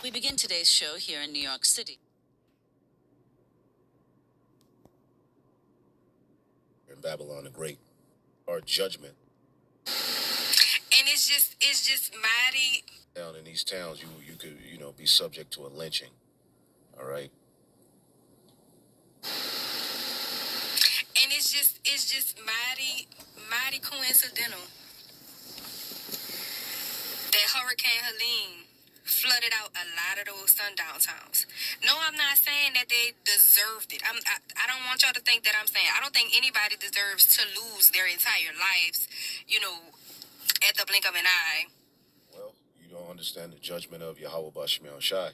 We begin today's show here in New York City. In Babylon the Great, our judgment. And it's just mighty. Down in these towns, you could be subject to a lynching. All right. And it's just mighty coincidental that Hurricane Helene flooded out a lot of those sundown towns. No, I'm not saying that they deserved it. I don't want y'all to think that I'm saying I don't think anybody deserves to lose their entire lives, at the blink of an eye. Well, you don't understand the judgment of Yahweh Bashmiel Shai.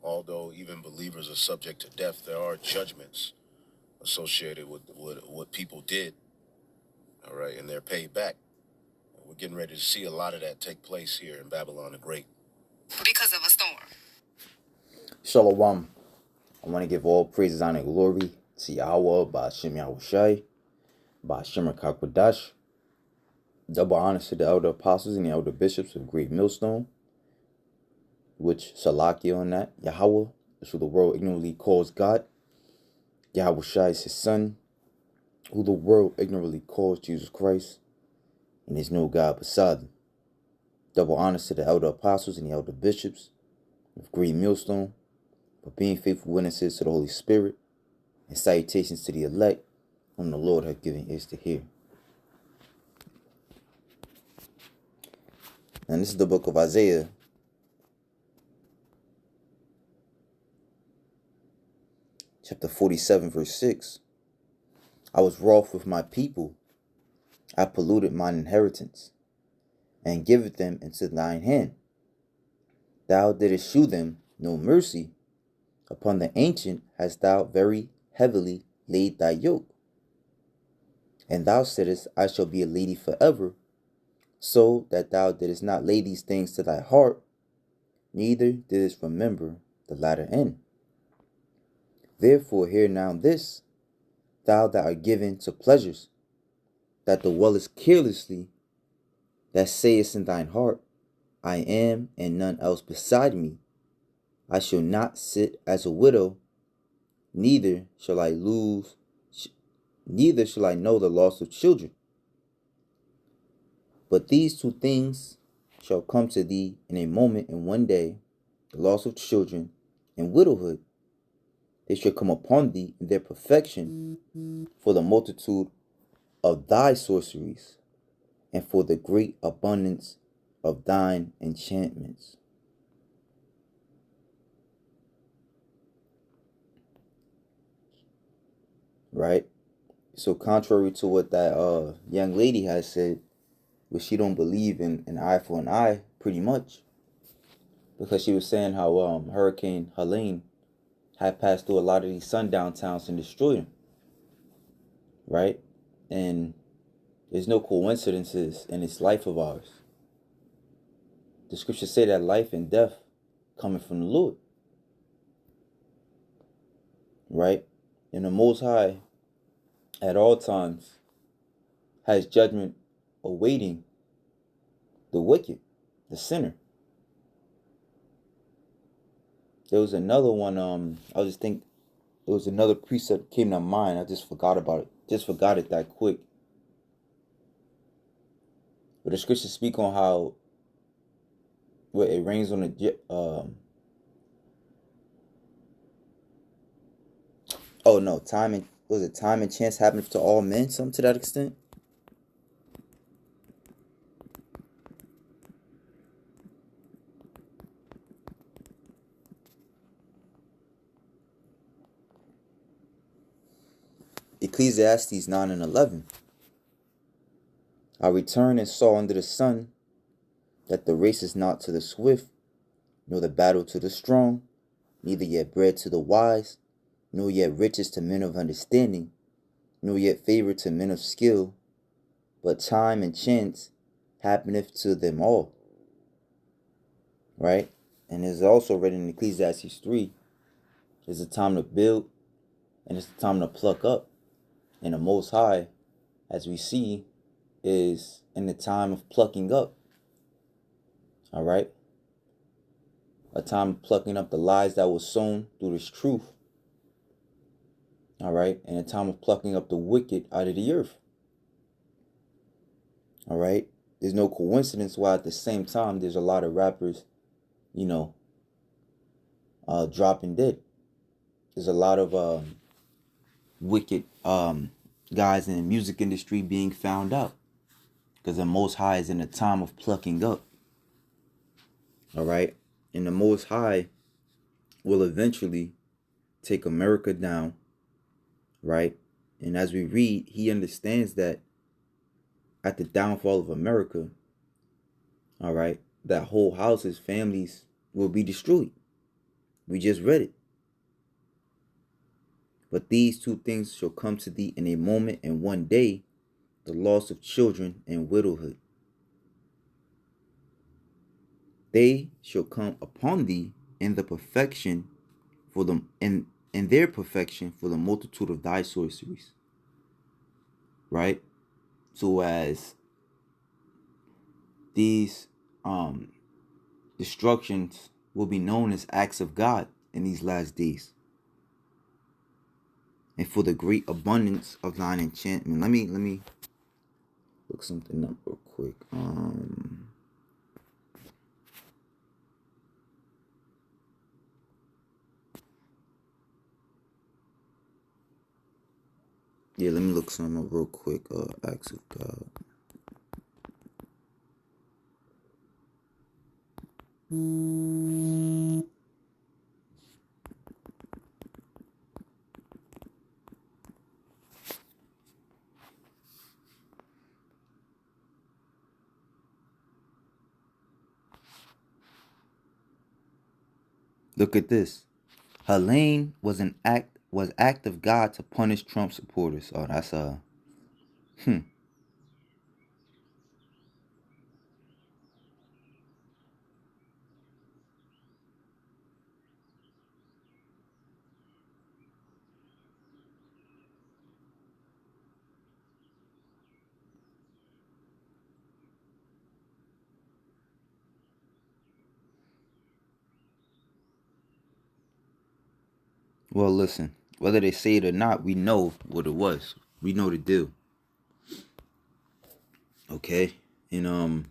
Although even believers are subject to death, there are judgments associated with what people did. All right, and they're paid back. We're getting ready to see a lot of that take place here in Babylon the Great. Because of a storm. Shalom. I want to give all praises, honor, and glory to Yahweh, Ba'ashem Yahushai, Ba'ashem Rakakwadash. Double honors to the elder apostles and the elder bishops of Great Millstone, which Salakia on that. Yahweh is who the world ignorantly calls God. Yahushai is his son, who the world ignorantly calls Jesus Christ, and there's no God beside him. Double honors to the elder apostles and the elder bishops of Great Millstone for being faithful witnesses to the Holy Spirit, and salutations to the elect whom the Lord hath given ears to hear. And this is the book of Isaiah, chapter 47, verse 6. I was wroth with my people. I polluted mine inheritance, and giveth them into thine hand. Thou didst shew them no mercy. Upon the ancient hast thou very heavily laid thy yoke. And thou saidst, I shall be a lady forever, so that thou didst not lay these things to thy heart, neither didst remember the latter end. Therefore hear now this, thou that art given to pleasures, that dwellest carelessly, that sayest in thine heart, I am and none else beside me. I shall not sit as a widow, neither shall I know the loss of children. But these two things shall come to thee in a moment, in one day, the loss of children and widowhood. They shall come upon thee in their perfection, for the multitude of thy sorceries, and for the great abundance of thine enchantments. Right? So contrary to what that young lady has said, but she don't believe in an eye for an eye, pretty much, because she was saying how Hurricane Helene had passed through a lot of these sundown towns and destroyed them, right? And there's no coincidences in this life of ours. The scriptures say that life and death coming from the Lord, right? And the Most High at all times has judgment awaiting the wicked, the sinner. There was another one, I just think it was another precept came to mind. I just forgot about it. Just forgot it that quick. But the scriptures speak on how it rains on the time and chance happens to all men, something to that extent. Ecclesiastes 9 and 11. I returned and saw under the sun that the race is not to the swift, nor the battle to the strong, neither yet bread to the wise, nor yet riches to men of understanding, nor yet favor to men of skill, but time and chance happeneth to them all. Right? And it's also written in Ecclesiastes 3, there's a time to build and it's a time to pluck up. And the Most High, as we see, is in the time of plucking up. All right? A time of plucking up the lies that was sown through this truth. All right. And a time of plucking up the wicked out of the earth. All right. There's no coincidence why at the same time there's a lot of rappers, dropping dead. There's a lot of wicked guys in the music industry being found out. Because the Most High is in a time of plucking up. All right. And the Most High will eventually take America down. Right. And as we read, he understands that at the downfall of America, all right, that whole houses, families will be destroyed. We just read it. But these two things shall come to thee in a moment, and one day, the loss of children and widowhood. They shall come upon thee in the perfection for them in their perfection for the multitude of thy sorceries. Right? So as these destructions will be known as acts of God in these last days. And for the great abundance of thine enchantment. Let me look something up real quick. Yeah, let me look something up real quick. Acts of God. Look at this. Helene was act of God to punish Trump supporters. Oh, that's well, listen. Whether they say it or not, we know what it was. We know the deal. Okay? And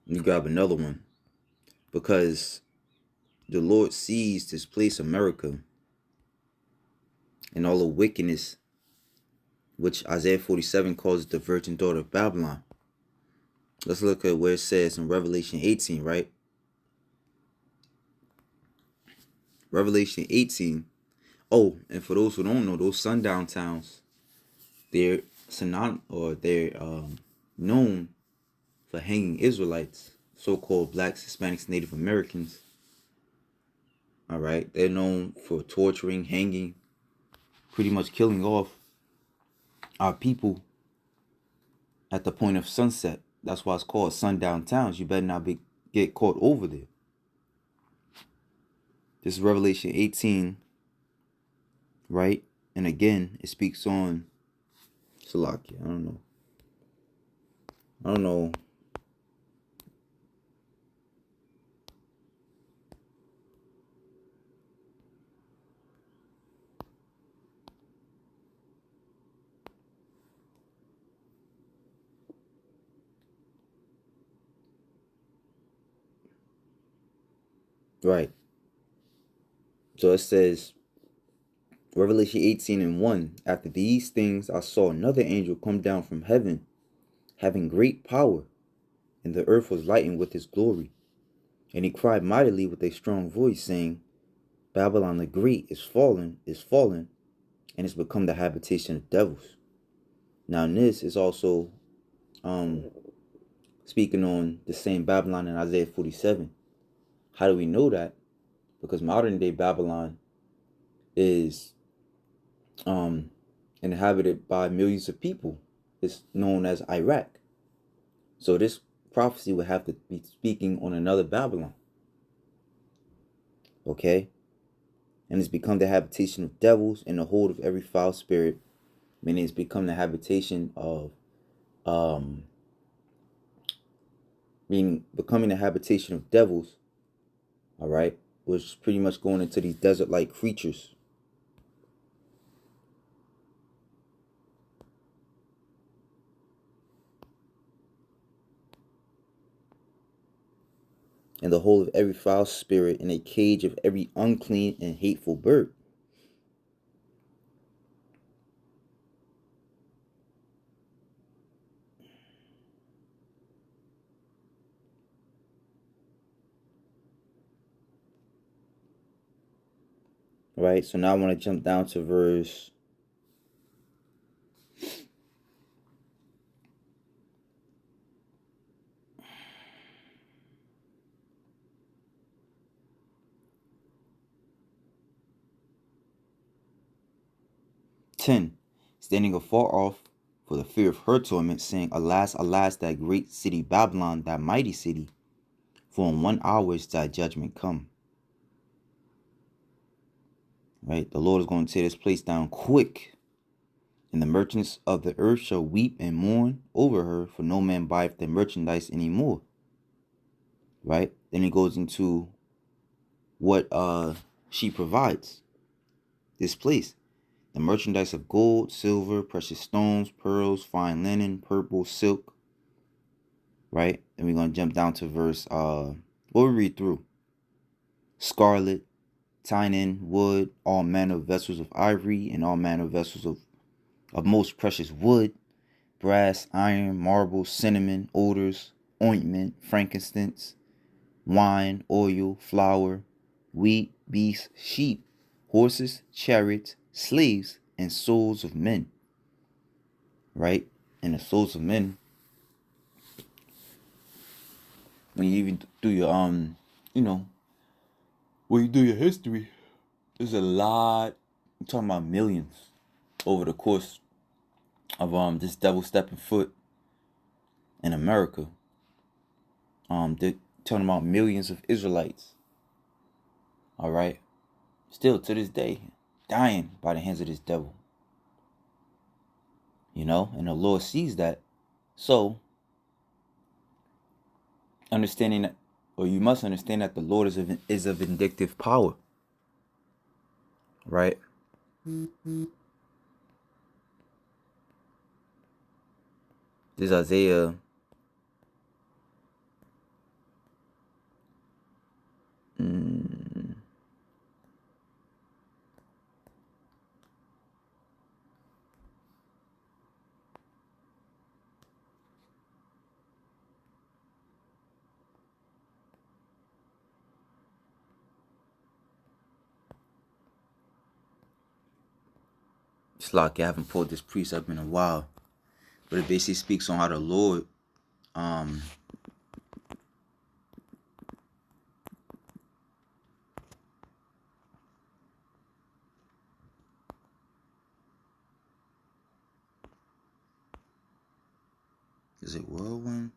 let me grab another one. Because the Lord sees this place, America, and all the wickedness, which Isaiah 47 calls the virgin daughter of Babylon. Let's look at where it says in Revelation 18, right? Revelation 18. Oh, and for those who don't know, those sundown towns, they're known for hanging Israelites, so-called blacks, Hispanics, Native Americans. All right, they're known for torturing, hanging, pretty much killing off our people at the point of sunset. That's why it's called sundown towns. You better not get caught over there. This is Revelation 18, right? And again, it speaks on Salakia. I don't know. Right. So it says, Revelation 18:1, after these things I saw another angel come down from heaven, having great power, and the earth was lightened with his glory. And he cried mightily with a strong voice, saying, Babylon the Great is fallen, and has become the habitation of devils. Now this is also speaking on the same Babylon in Isaiah 47. How do we know that? Because modern day Babylon is inhabited by millions of people. It's known as Iraq. So this prophecy would have to be speaking on another Babylon. Okay? And it's become the habitation of devils and the hold of every foul spirit. Meaning it's become the habitation of becoming the habitation of devils All right, was pretty much going into these desert-like creatures. And the whole of every foul spirit in a cage of every unclean and hateful bird. Right, so now I want to jump down to verse 10. Standing afar off for the fear of her torment, saying, Alas, alas, that great city Babylon, that mighty city, for in 1 hour is thy judgment come. Right, the Lord is going to tear this place down quick. And the merchants of the earth shall weep and mourn over her, for no man buyeth their merchandise anymore. Right? Then he goes into what she provides. This place. The merchandise of gold, silver, precious stones, pearls, fine linen, purple, silk. Right? And we're going to jump down to verse, what we read through. Scarlet, tynan, wood, all manner of vessels of ivory, and all manner of vessels of most precious wood, brass, iron, marble, cinnamon, odors, ointment, frankincense, wine, oil, flour, wheat, beasts, sheep, horses, chariots, slaves, and souls of men. Right? And the souls of men, when you even do your when you do your history, there's a lot. I'm talking about millions over the course of this devil stepping foot in America. They're talking about millions of Israelites. All right, still to this day, dying by the hands of this devil. And the Lord sees that. So, understanding that, or you must understand that the Lord is a vindictive power. Right? This is Isaiah. It's like I haven't pulled this precept in a while, but it basically speaks on how the Lord, is it whirlwind?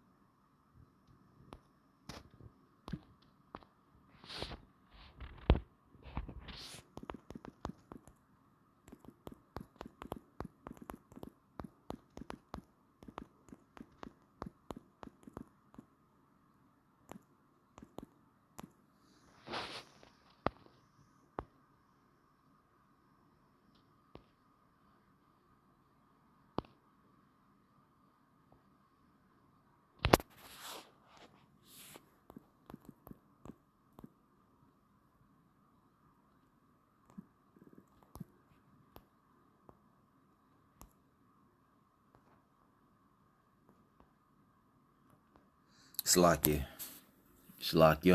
Slakia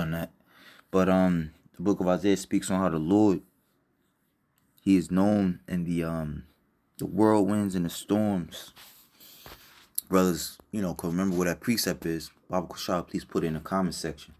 on that. But the book of Isaiah speaks on how the Lord, He is known in the whirlwinds and the storms. Brothers, can remember what that precept is. Baba Kushal, please put it in the comment section.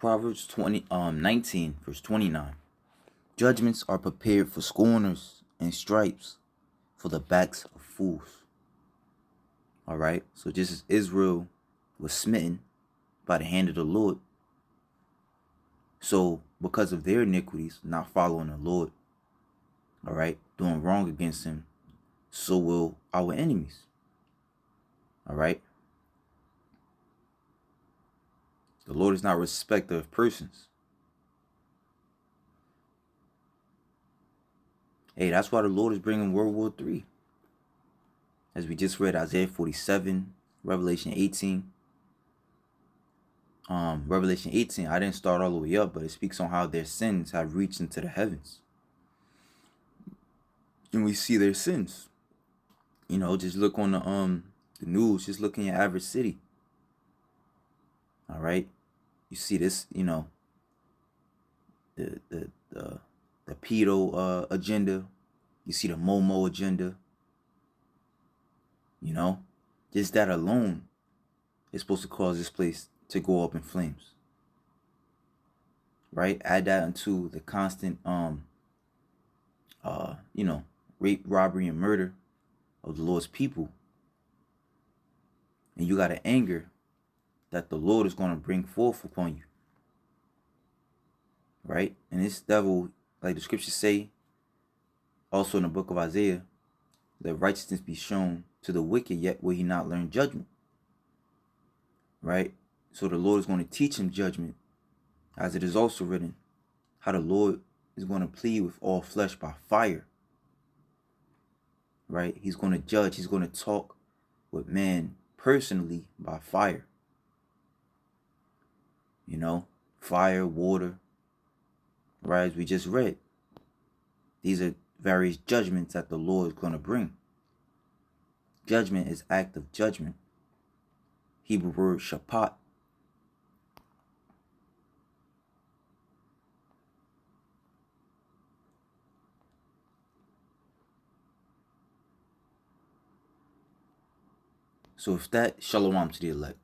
Proverbs 19, verse 29. Judgments are prepared for scorners and stripes for the backs of fools. All right. So just as Israel was smitten by the hand of the Lord, so because of their iniquities, not following the Lord, all right, doing wrong against him, so will our enemies. All right. The Lord is not a respecter of persons. Hey, that's why the Lord is bringing World War III. As we just read Isaiah 47, Revelation 18. Revelation 18, I didn't start all the way up, but it speaks on how their sins have reached into the heavens. And we see their sins. You know, just look on the news, just look in your average city. All right. You see this, you know, the pedo agenda. You see the Momo agenda. You know, just that alone is supposed to cause this place to go up in flames. Right? Add that into the constant you know, rape, robbery, and murder of the Lord's people. And you got an anger that the Lord is going to bring forth upon you. Right? And this devil, like the scriptures say, also in the book of Isaiah, let righteousness be shown to the wicked, yet will he not learn judgment. Right? So the Lord is going to teach him judgment, as it is also written, how the Lord is going to plead with all flesh by fire. Right? He's going to judge. He's going to talk with man personally by fire. You know, fire, water. Right? As we just read. These are various judgments that the Lord is going to bring. Judgment is act of judgment. Hebrew word shapat. So if that, shalom to the elect.